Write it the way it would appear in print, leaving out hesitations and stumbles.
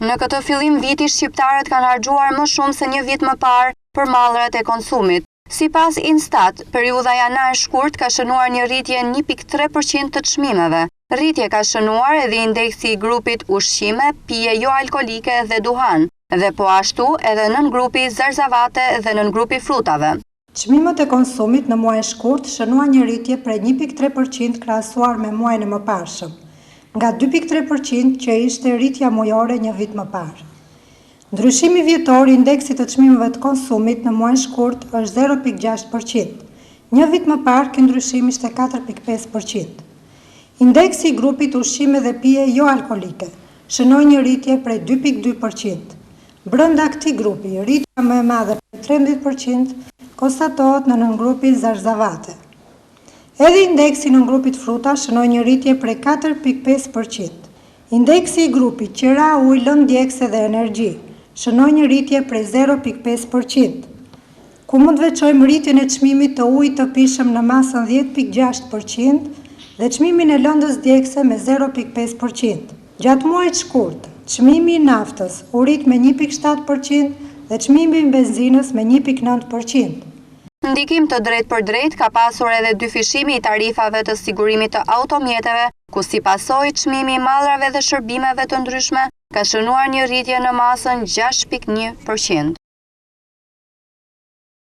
Në këtë fillim viti, shqiptarët kanë harxuar më shumë se një vit më parë për mallrat e konsumit. Sipas Instat, periudha janar-shkurt ka shënuar një rritje 1.3% të çmimeve. Rritje ka shënuar edhe indeksi i grupit ushqime, pije jo alkolike dhe duhan, dhe po ashtu edhe nën grupi zarzavate dhe nën grupi frutave. Çmimet e konsumit në muajin shkurt shënuan një rritje prej 1.3% krahasuar me muajin e mëparshëm, nga 2.3% që ishte rritja mujore një vit më parë. Ndryshimi vjetor i indeksit të çmimeve të konsumit në muajin shkurt është 0.6%. Një vit më parë ky ndryshim ishte 4.5%. Indeksi i grupit ushqime dhe pije jo alkolike shënoi një rritje prej 2.2%. Brenda këtij grupi, rritja më e madhe prej 13% konstatohet në nëngrupin zarzavate. Edhe indeksi në grupit fruta shënoi një rritje prej 4.5%. Indeksi i grupit qira, ujë, lëndë djegëse dhe energji shënoi një rritje prej 0.5%. Ku mund veçojmë rritjen e çmimit të ujit të pishëm në masën 10.6% dhe çmimin e lëndës djegëse me 0.5%. Gjatë muajit shkurt, çmimi i naftës u rrit me 1.7% dhe çmimi i benzinës me 1.9%. Ndikim të drejtë për drejtë ka pasur edhe dyfishimi i tarifave të sigurimit të automjeteve, ku si pasojë çmimi i mallrave dhe shërbimeve të ndryshme ka shënuar një rritje në masën 6.1%.